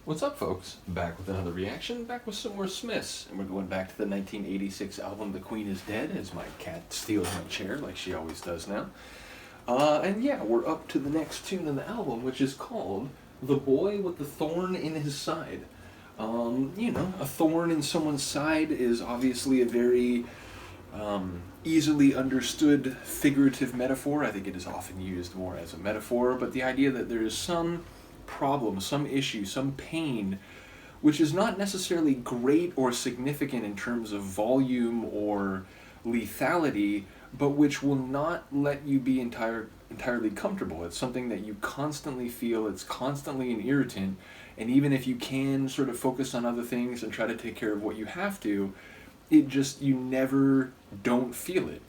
What's up, folks? Back with another reaction, back with some more Smiths, and we're going back to the 1986 album The Queen is Dead, as my cat steals my chair like she always does now. And yeah, we're up to the next tune in the album, which is called The Boy with the Thorn in His Side. A thorn in someone's side is obviously a very easily understood figurative metaphor. I think it is often used more as a metaphor, but the idea that there is some problem, some issue, some pain, which is not necessarily great or significant in terms of volume or lethality, but which will not let you be entirely comfortable. It's something that you constantly feel, it's constantly an irritant, and even if you can sort of focus on other things and try to take care of what you have to, you never don't feel it.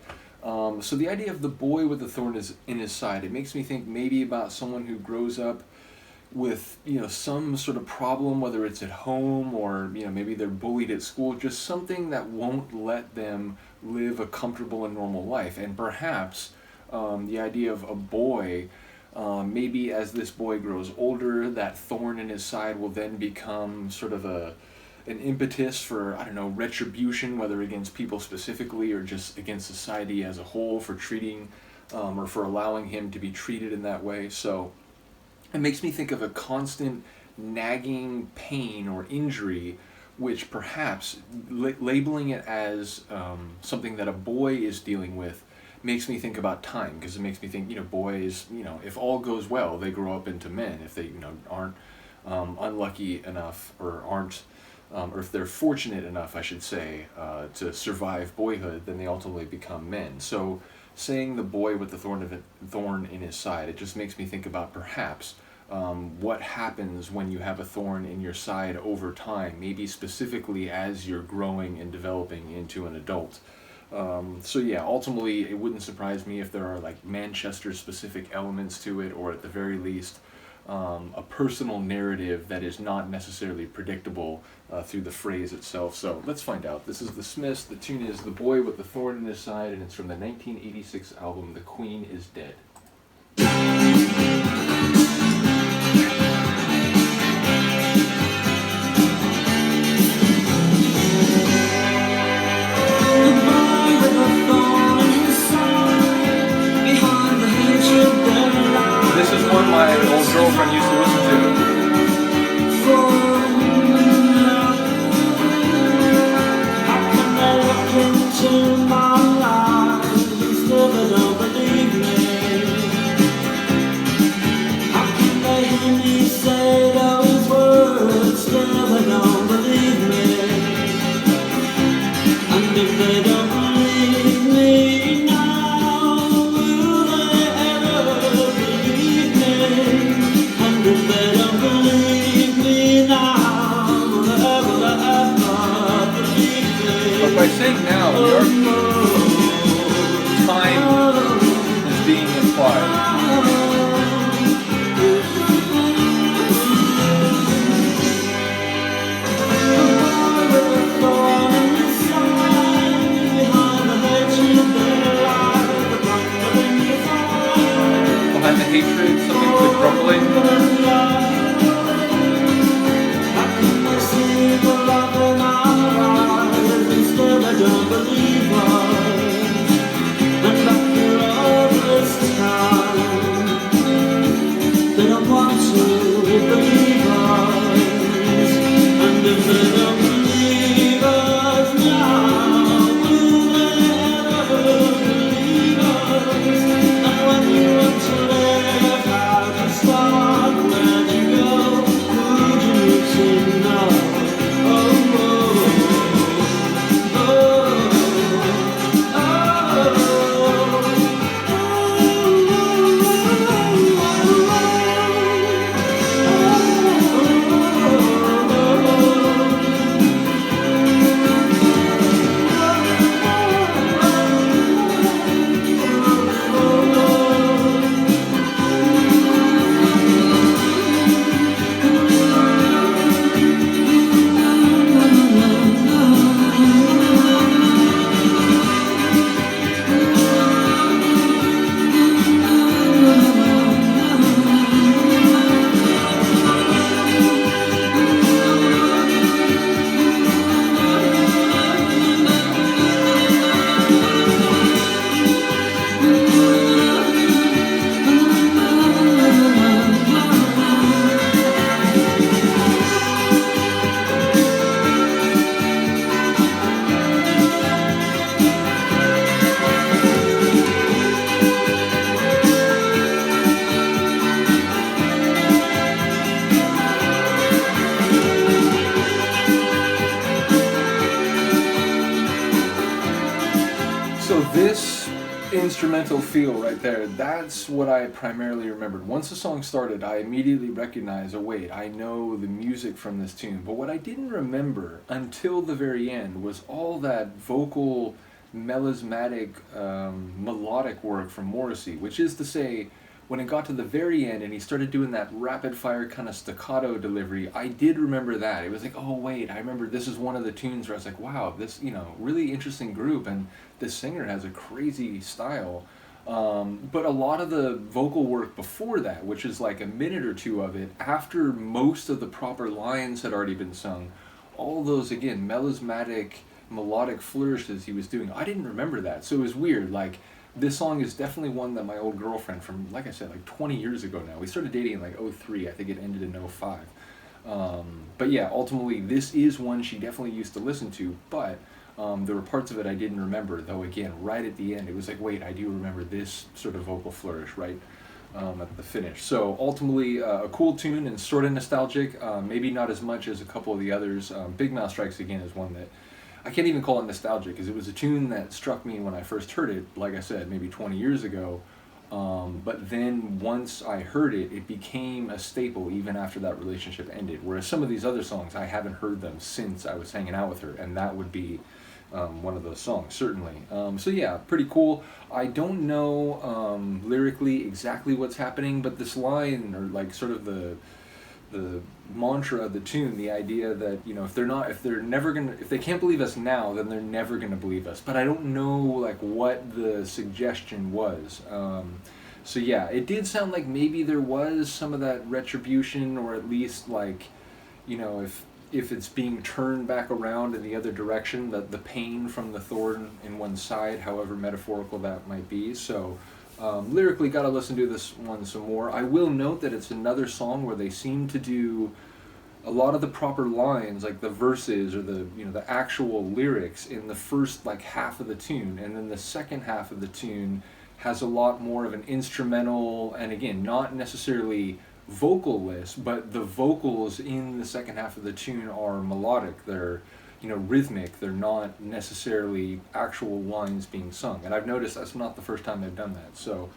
So the idea of the boy with the thorn in his side, it makes me think maybe about someone who grows up with some sort of problem, whether it's at home or maybe they're bullied at school, just something that won't let them live a comfortable and normal life. And perhaps the idea of a boy, maybe as this boy grows older, that thorn in his side will then become sort of an impetus for, retribution, whether against people specifically or just against society as a whole, for treating or for allowing him to be treated in that way. So it makes me think of a constant nagging pain or injury, which perhaps labeling it as something that a boy is dealing with makes me think about time, because it makes me think, boys, if all goes well, they grow up into men. If they, aren't unlucky enough or aren't, or if they're fortunate enough, I should say, to survive boyhood, then they ultimately become men. So saying the boy with the thorn in his side, it just makes me think about perhaps what happens when you have a thorn in your side over time, maybe specifically as you're growing and developing into an adult. So yeah, ultimately it wouldn't surprise me if there are like Manchester specific elements to it, or at the very least a personal narrative that is not necessarily predictable through the phrase itself. So let's find out. This is the Smiths. The tune is The Boy with the Thorn in His Side, and it's from the 1986 album The Queen is Dead. This is one my old girlfriend used to listen to. By saying now, your time is being implied. Behind the hatred, something with grumbling. instrumental feel right there. That's what I primarily remembered. Once the song started, I immediately recognized, oh wait, I know the music from this tune. But what I didn't remember until the very end was all that vocal, melismatic, melodic work from Morrissey, which is to say, when it got to the very end and he started doing that rapid fire kind of staccato delivery, I did remember that. It was like, oh wait, I remember this is one of the tunes where I was like, wow, this, really interesting group, and this singer has a crazy style. But a lot of the vocal work before that, which is like a minute or two of it, after most of the proper lines had already been sung, all those, again, melismatic, melodic flourishes he was doing, I didn't remember that. So it was weird, like, this song is definitely one that my old girlfriend from, like I said, like 20 years ago now. We started dating in like '03. I think it ended in '05. But yeah, ultimately, this is one she definitely used to listen to, but there were parts of it I didn't remember, though again, right at the end, it was like, wait, I do remember this sort of vocal flourish, right? At the finish. So ultimately, a cool tune and sort of nostalgic, maybe not as much as a couple of the others. Big Mouth Strikes Again is one that I can't even call it nostalgic, because it was a tune that struck me when I first heard it, like I said, maybe 20 years ago. But then once I heard it, it became a staple even after that relationship ended. Whereas some of these other songs, I haven't heard them since I was hanging out with her, and that would be one of those songs, certainly. So yeah, pretty cool. I don't know lyrically exactly what's happening, but this line, or like sort of the mantra of the tune, the idea that, if they can't believe us now, then they're never gonna believe us. But I don't know like what the suggestion was. So yeah, it did sound like maybe there was some of that retribution, or at least like, if it's being turned back around in the other direction, the pain from the thorn in one side, however metaphorical that might be. So lyrically, gotta listen to this one some more. I will note that it's another song where they seem to do a lot of the proper lines, like the verses or the actual lyrics, in the first like half of the tune, and then the second half of the tune has a lot more of an instrumental, and again, not necessarily vocalless, but the vocals in the second half of the tune are melodic. They're rhythmic. They're not necessarily actual lines being sung. And I've noticed that's not the first time they've done that. So,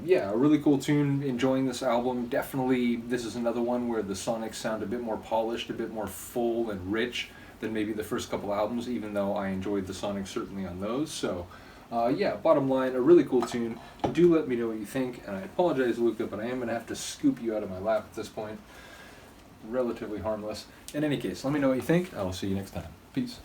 yeah, a really cool tune. Enjoying this album. Definitely, this is another one where the sonics sound a bit more polished, a bit more full and rich than maybe the first couple albums, even though I enjoyed the sonics certainly on those. So, yeah, bottom line, a really cool tune. Do let me know what you think. And I apologize, Luca, but I am going to have to scoop you out of my lap at this point. Relatively harmless. In any case, let me know what you think. I will see you next time. Peace.